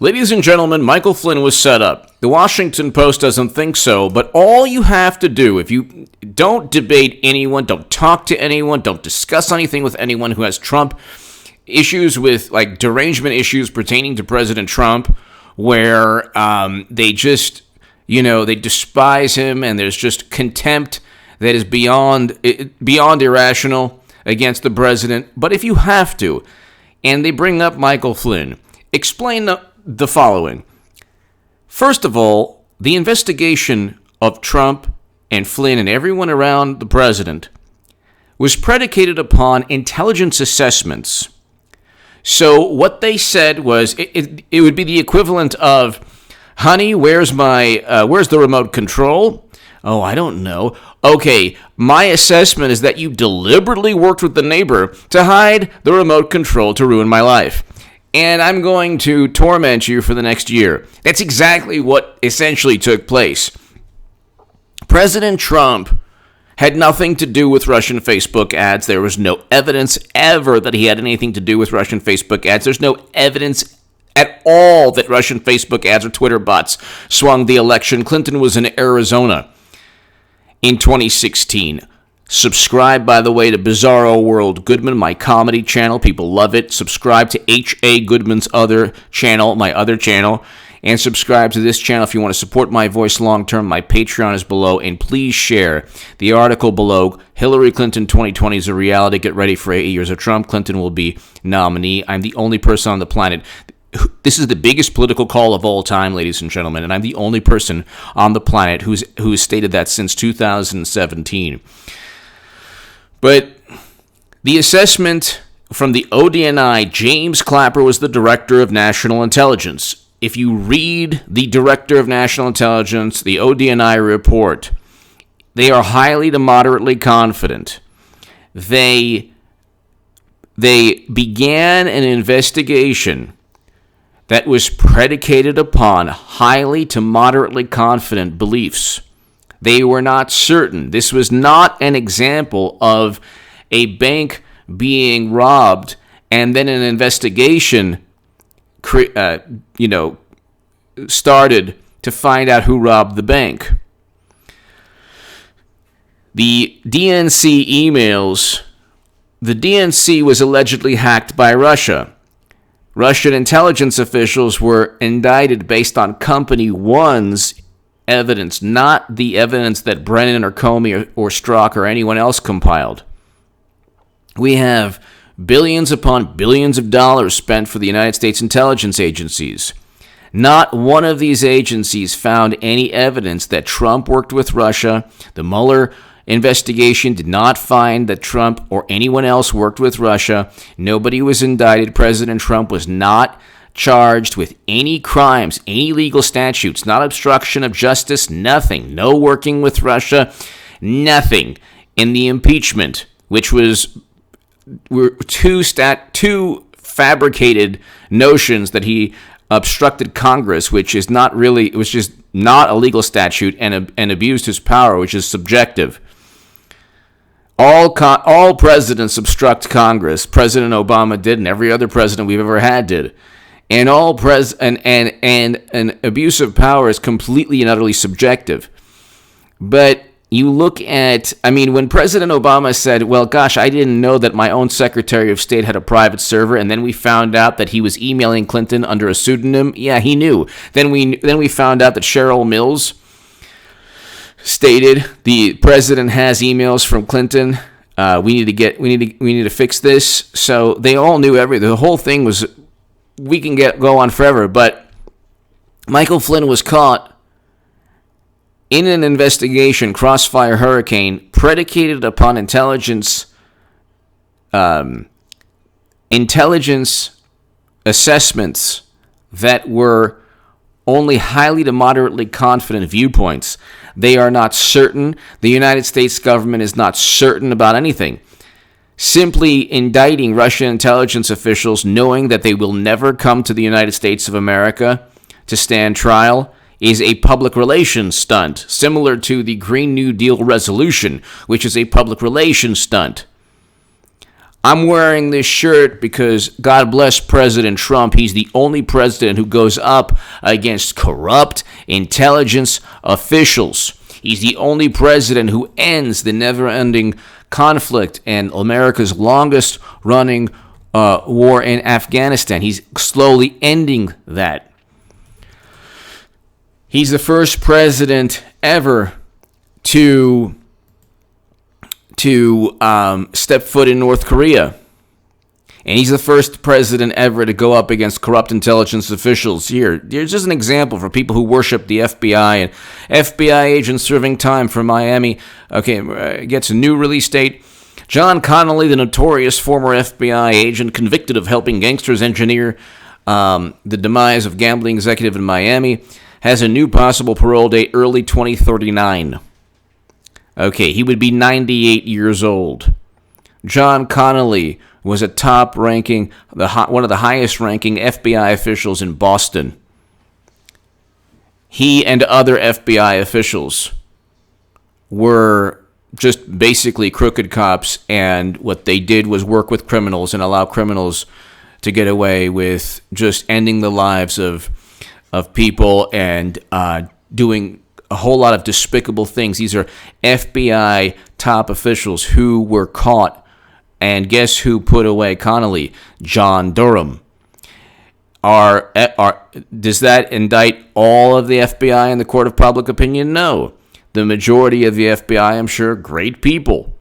Ladies and gentlemen, Michael Flynn was set up. The Washington Post doesn't think so, but all you have to do, if you don't debate anyone, don't talk to anyone, don't discuss anything with anyone who has Trump issues with, like, derangement issues pertaining to President Trump, where they just, they despise him and there's just contempt that is beyond irrational against the president. But if you have to, and they bring up Michael Flynn, explain the following. First of all, the investigation of Trump and Flynn and everyone around the president was predicated upon intelligence assessments. So what they said was it would be the equivalent of, honey, where's the remote control? Oh, I don't know. Okay, my assessment is that you deliberately worked with the neighbor to hide the remote control to ruin my life. And I'm going to torment you for the next year. That's exactly what essentially took place. President Trump had nothing to do with Russian Facebook ads. There was no evidence ever that he had anything to do with Russian Facebook ads. There's no evidence at all that Russian Facebook ads or Twitter bots swung the election. Clinton was in Arizona in 2016. Subscribe, by the way, to Bizarro World Goodman, my comedy channel. People love it. Subscribe to H.A. Goodman's other channel, my other channel. And subscribe to this channel if you want to support my voice long term. My Patreon is below. And please share the article below. Hillary Clinton 2020 is a reality. Get ready for 8 years of Trump. Clinton will be nominee. I'm the only person on the planet. This is the biggest political call of all time, ladies and gentlemen. And I'm the only person on the planet who's stated that since 2017. But the assessment from the ODNI, James Clapper was the Director of National Intelligence. If you read the Director of National Intelligence, the ODNI report, they are highly to moderately confident. They began an investigation that was predicated upon highly to moderately confident beliefs. They were not certain. This was not an example of a bank being robbed and then an investigation, started to find out who robbed the bank. The DNC emails, the DNC was allegedly hacked by Russia. Russian intelligence officials were indicted based on Company One's evidence, not the evidence that Brennan or Comey or Strzok or anyone else compiled. We have billions upon billions of dollars spent for the United States intelligence agencies. Not one of these agencies found any evidence that Trump worked with Russia. The Mueller investigation did not find that Trump or anyone else worked with Russia. Nobody was indicted. President Trump was not charged with any crimes, any legal statutes, not obstruction of justice, nothing. No working with Russia, nothing. In the impeachment, which were two fabricated notions that he obstructed Congress, which is not really, it was just not a legal statute, and abused his power, which is subjective. All presidents obstruct Congress. President Obama did, and every other president we've ever had did. And an abuse of power is completely and utterly subjective. But you look at, when President Obama said, well, gosh, I didn't know that my own Secretary of State had a private server, and then we found out that he was emailing Clinton under a pseudonym. Yeah, he knew. Then we found out that Cheryl Mills stated the president has emails from Clinton. We need to fix this. So they all knew everything. The whole thing was, we can go on forever, but Michael Flynn was caught in an investigation, Crossfire Hurricane, predicated upon intelligence assessments that were only highly to moderately confident viewpoints. They are not certain. The United States government is not certain about anything. Simply indicting Russian intelligence officials, knowing that they will never come to the United States of America to stand trial, is a public relations stunt, similar to the Green New Deal resolution, which is a public relations stunt. I'm wearing this shirt because God bless President Trump. He's the only president who goes up against corrupt intelligence officials. He's the only president who ends the never-ending conflict and America's longest-running war in Afghanistan. He's slowly ending that. He's the first president ever to step foot in North Korea. And he's the first president ever to go up against corrupt intelligence officials. Here's just an example for people who worship the FBI. And FBI agent serving time for Miami. Okay, gets a new release date. John Connolly, the notorious former FBI agent convicted of helping gangsters engineer the demise of gambling executive in Miami, has a new possible parole date early 2039. Okay, he would be 98 years old. John Connolly was a top-ranking, one of the highest-ranking FBI officials in Boston. He and other FBI officials were just basically crooked cops, and what they did was work with criminals and allow criminals to get away with just ending the lives of people and doing a whole lot of despicable things. These are FBI top officials who were caught. And guess who put away Connolly? John Durham. Does that indict all of the FBI in the court of public opinion? No. The majority of the FBI, I'm sure, great people.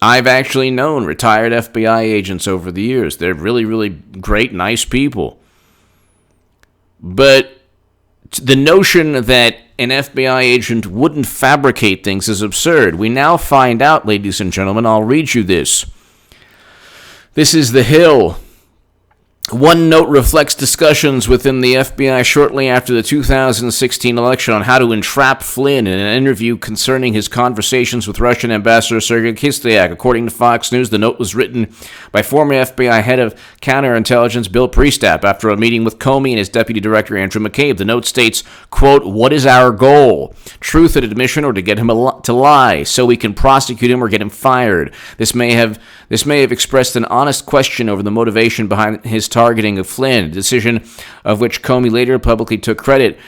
I've actually known retired FBI agents over the years. They're really, really great, nice people. But the notion that an FBI agent wouldn't fabricate things is absurd. We now find out, ladies and gentlemen, I'll read you this. This is The Hill. One note reflects discussions within the FBI shortly after the 2016 election on how to entrap Flynn in an interview concerning his conversations with Russian Ambassador Sergei Kislyak. According to Fox News, the note was written by former FBI head of counterintelligence Bill Priestap after a meeting with Comey and his deputy director Andrew McCabe. The note states, quote, "What is our goal? Truth and admission, or to get him to lie so we can prosecute him or get him fired? This may have expressed an honest question over the motivation behind his targeting of Flynn, a decision of which Comey later publicly took credit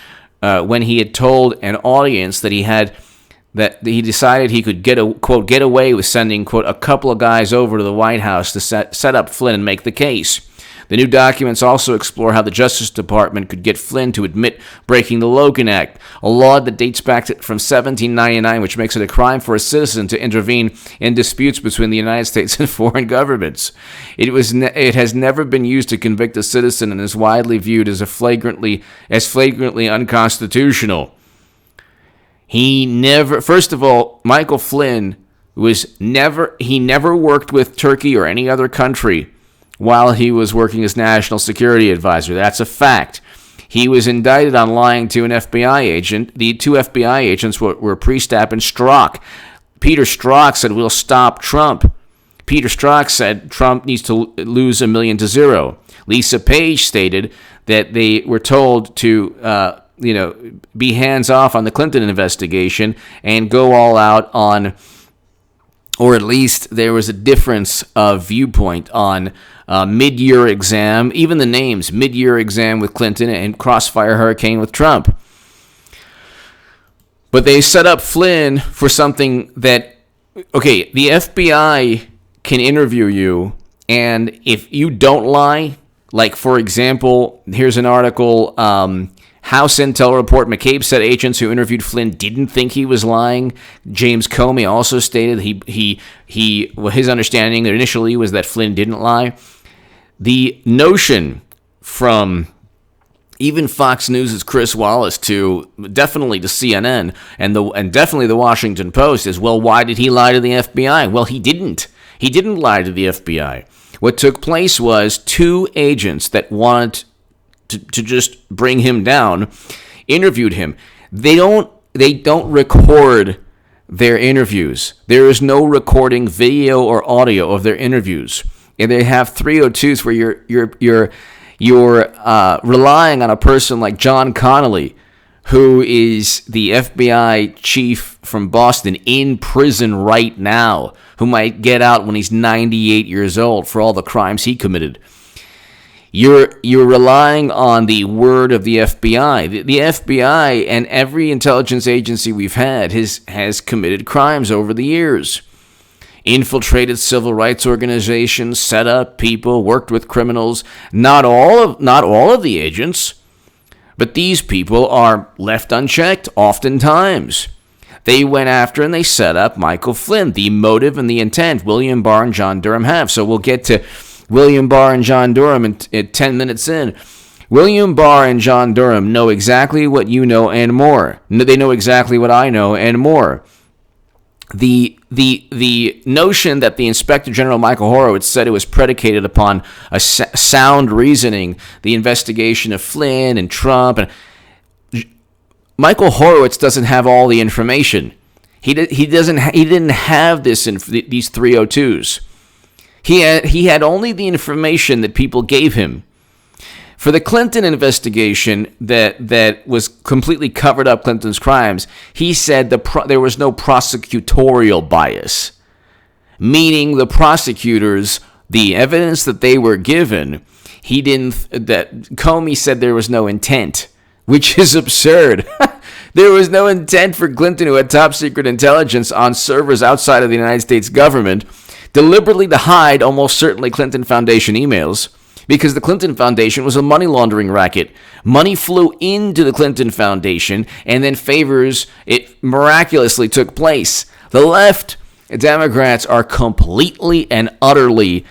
when he had told an audience that he decided he could get away with sending, quote, a couple of guys over to the White House to set up Flynn and make the case. The new documents also explore how the Justice Department could get Flynn to admit breaking the Logan Act, a law that dates back from 1799, which makes it a crime for a citizen to intervene in disputes between the United States and foreign governments. It has never been used to convict a citizen and is widely viewed as flagrantly unconstitutional. First of all, Michael Flynn never worked with Turkey or any other country while he was working as national security advisor. That's a fact. He was indicted on lying to an FBI agent. The two FBI agents were Priestap and Strzok. Peter Strzok said, "We'll stop Trump." Peter Strzok said Trump needs to lose 1,000,000. Lisa Page stated that they were told to be hands-off on the Clinton investigation and go all out on, or at least there was a difference of viewpoint on mid-year exam, even the names, mid-year exam with Clinton and crossfire hurricane with Trump. But they set up Flynn for something that, okay, the FBI can interview you, and if you don't lie, like, for example, here's an article, House Intel report, McCabe said agents who interviewed Flynn didn't think he was lying. James Comey also stated his understanding initially was that Flynn didn't lie. The notion from even Fox News' Chris Wallace to definitely to CNN and definitely the Washington Post is, well, why did he lie to the FBI? Well, he didn't. He didn't lie to the FBI. What took place was two agents that wanted to just bring him down interviewed him. They don't record their interviews. There is no recording video or audio of their interviews. And they have 302s where you're relying on a person like John Connolly, who is the FBI chief from Boston, in prison right now, who might get out when he's 98 years old for all the crimes he committed. You're relying on the word of the FBI. The FBI and every intelligence agency we've had has committed crimes over the years. Infiltrated civil rights organizations, set up people, worked with criminals. Not all of the agents, but these people are left unchecked oftentimes. They went after and they set up Michael Flynn. The motive and the intent William Barr and John Durham have. So we'll get to William Barr and John Durham in 10 minutes in. William Barr and John Durham know exactly what you know and more. They know exactly what I know and more. The notion that the Inspector General Michael Horowitz said it was predicated upon a sound reasoning, the investigation of Flynn and Trump, and Michael Horowitz doesn't have all the information. He didn't have these 302s. He had only the information that people gave him. For the Clinton investigation that was completely covered up Clinton's crimes, he said there was no prosecutorial bias, meaning the prosecutors, the evidence that they were given, that Comey said there was no intent, which is absurd. There was no intent for Clinton, who had top secret intelligence on servers outside of the United States government, deliberately to hide almost certainly Clinton Foundation emails, because the Clinton Foundation was a money laundering racket. Money flew into the Clinton Foundation, and then favors, it miraculously took place. The left Democrats are completely and utterly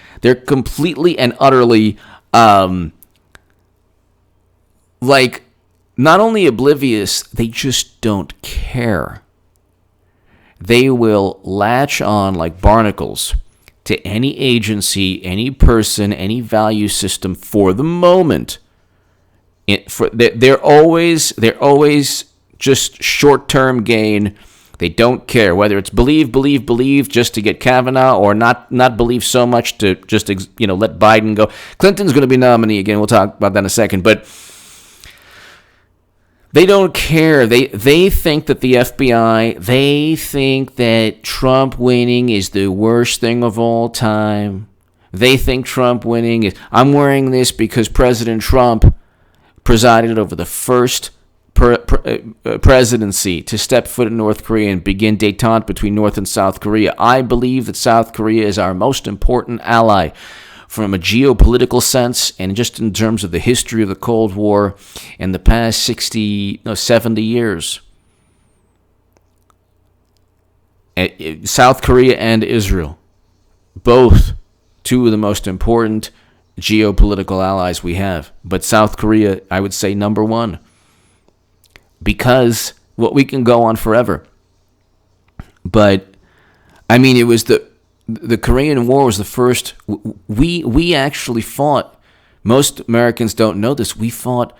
not only oblivious, they just don't care. They will latch on like barnacles to any agency, any person, any value system for the moment. They're always just short-term gain. They don't care whether it's believe just to get Kavanaugh, or not believe so much to just let Biden go. Clinton's going to be nominee again. We'll talk about that in a second, but they don't care. They think that the FBI, they think that Trump winning is the worst thing of all time. They think Trump winning is, I'm wearing this because President Trump presided over the first presidency to step foot in North Korea and begin détente between North and South Korea. I believe that South Korea is our most important ally from a geopolitical sense, and just in terms of the history of the Cold War in the past 70 years. South Korea and Israel, both two of the most important geopolitical allies we have. But South Korea, I would say, number one. Because we can go on forever. But, I mean, it was the Korean War was the first. We actually fought. Most Americans don't know this. We fought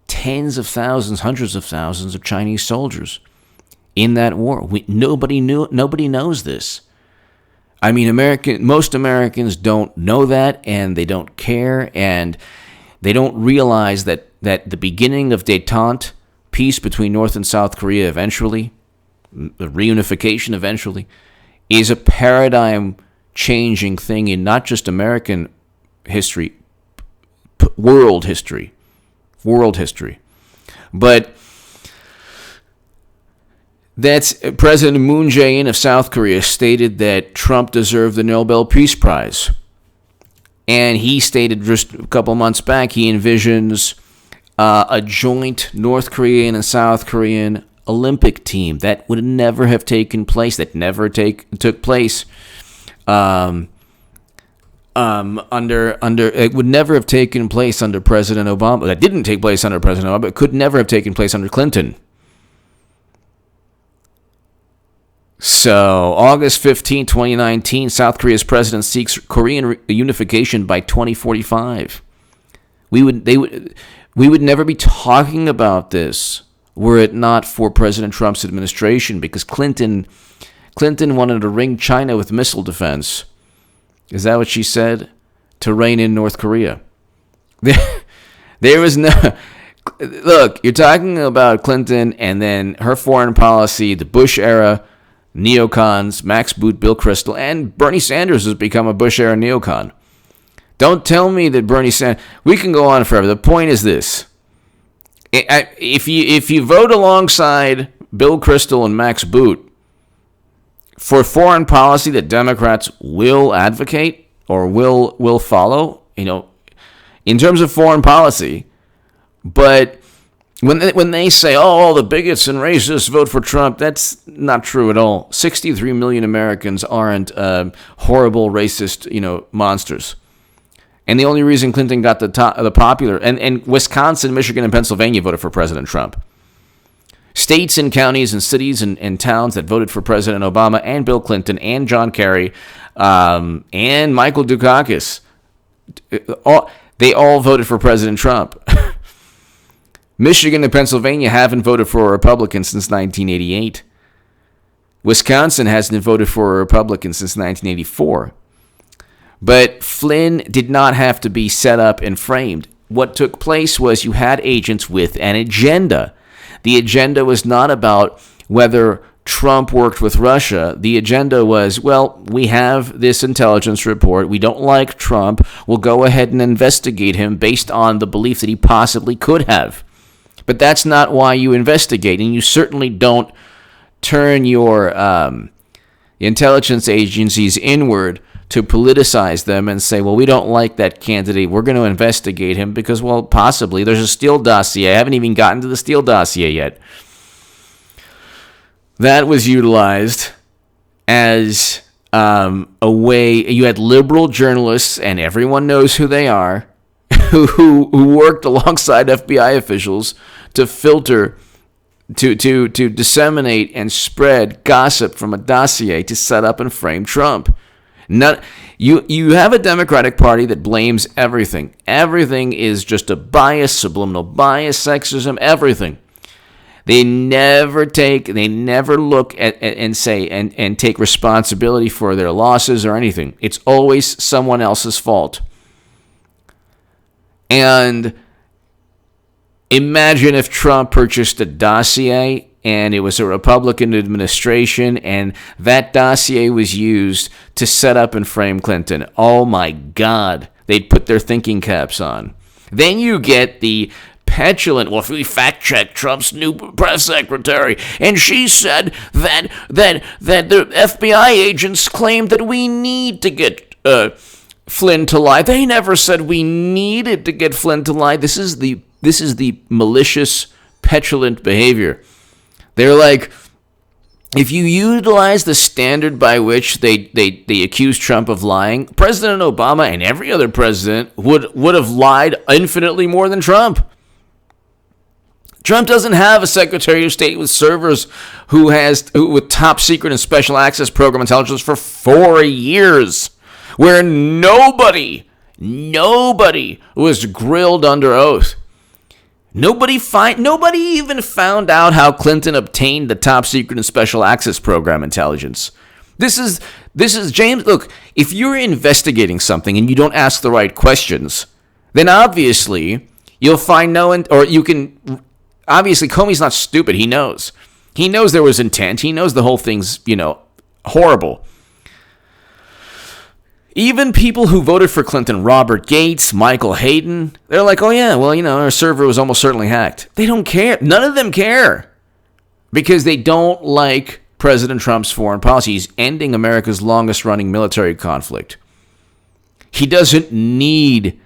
tens of thousands, hundreds of thousands of Chinese soldiers in that war. Nobody knows this. I mean, most Americans don't know that, and they don't care, and they don't realize that the beginning of détente, peace between North and South Korea eventually, the reunification eventually, is a paradigm-changing thing in not just American history, world history. But that's President Moon Jae-in of South Korea stated that Trump deserved the Nobel Peace Prize. And he stated just a couple months back he envisions a joint North Korean and South Korean Olympic team that would never have taken place, took place under it would never have taken place under President Obama. That didn't take place under President Obama. It could never have taken place under Clinton. So, August 15, 2019, South Korea's president seeks Korean unification by 2045. We would never be talking about this were it not for President Trump's administration, because Clinton wanted to ring China with missile defense. Is that what she said? To rein in North Korea. There was no... look, you're talking about Clinton and then her foreign policy, the Bush era neocons, Max Boot, Bill Kristol, and Bernie Sanders has become a Bush era neocon. Don't tell me that Bernie Sanders. We can go on forever. The point is this: if you vote alongside Bill Kristol and Max Boot for foreign policy that Democrats will advocate or will follow, in terms of foreign policy, but when they say, all the bigots and racists vote for Trump, that's not true at all. 63 million Americans aren't horrible racist, monsters. And the only reason Clinton got the popular, and Wisconsin, Michigan, and Pennsylvania voted for President Trump. States and counties and cities and towns that voted for President Obama and Bill Clinton and John Kerry and Michael Dukakis, they all voted for President Trump. Michigan and Pennsylvania haven't voted for a Republican since 1988. Wisconsin hasn't voted for a Republican since 1984. But Flynn did not have to be set up and framed. What took place was you had agents with an agenda. The agenda was not about whether Trump worked with Russia. The agenda was, well, we have this intelligence report. We don't like Trump. We'll go ahead and investigate him based on the belief that he possibly could have. But that's not why you investigate, and you certainly don't turn your intelligence agencies inward to politicize them and say, well, we don't like that candidate. We're going to investigate him because, well, possibly there's a Steele dossier. I haven't even gotten to the Steele dossier yet. That was utilized as a way. You had liberal journalists, and everyone knows who they are, who worked alongside FBI officials to filter, to disseminate and spread gossip from a dossier to set up and frame Trump. You have a Democratic Party that blames everything. Everything is just a bias, subliminal bias, sexism, everything. They never look at and say and take responsibility for their losses or anything. It's always someone else's fault. And imagine if Trump purchased a dossier and it was a Republican administration and that dossier was used to set up and frame Clinton. Oh my God, they'd put their thinking caps on. Then you get the petulant, well, if we fact-check Trump's new press secretary, and she said that the FBI agents claimed that we need to get Flynn to lie. They never said we needed to get Flynn to lie. This is the malicious, petulant behavior. They're like, if you utilize the standard by which they accuse Trump of lying, President Obama and every other president would have lied infinitely more than Trump. Trump doesn't have a Secretary of State with servers who with top secret and special access program intelligence for 4 years, where nobody was grilled under oath. Nobody even found out how Clinton obtained the top secret and special access program intelligence. This is James. Look, if you're investigating something and you don't ask the right questions, then obviously you'll find obviously Comey's not stupid. He knows there was intent. He knows the whole thing's, horrible. Even people who voted for Clinton, Robert Gates, Michael Hayden, they're like, oh yeah, well, our server was almost certainly hacked. They don't care. None of them care because they don't like President Trump's foreign policy. He's ending America's longest-running military conflict. He doesn't need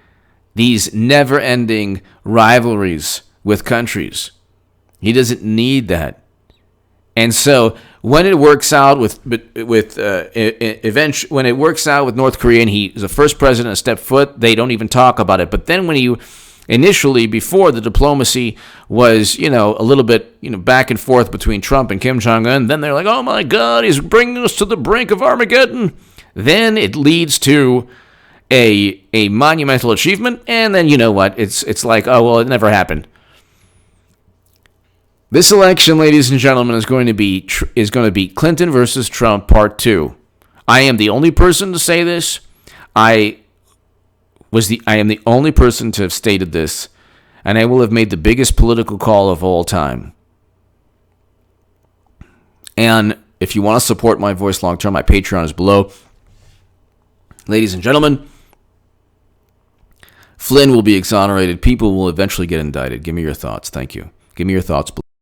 these never-ending rivalries with countries. He doesn't need that. And so when it works out with North Korea, and he's the first president to step foot, they don't even talk about it. But then when initially, before the diplomacy was, a little bit, back and forth between Trump and Kim Jong-un, then they're like, oh my God, he's bringing us to the brink of Armageddon. Then it leads to a monumental achievement, and then you know what? It's like, oh well, it never happened. This election, ladies and gentlemen, is going to be Clinton versus Trump Part 2. I am the only person to say this. I am the only person to have stated this, and I will have made the biggest political call of all time. And if you want to support my voice long term, my Patreon is below. Ladies and gentlemen, Flynn will be exonerated. People will eventually get indicted. Give me your thoughts. Thank you. Give me your thoughts below.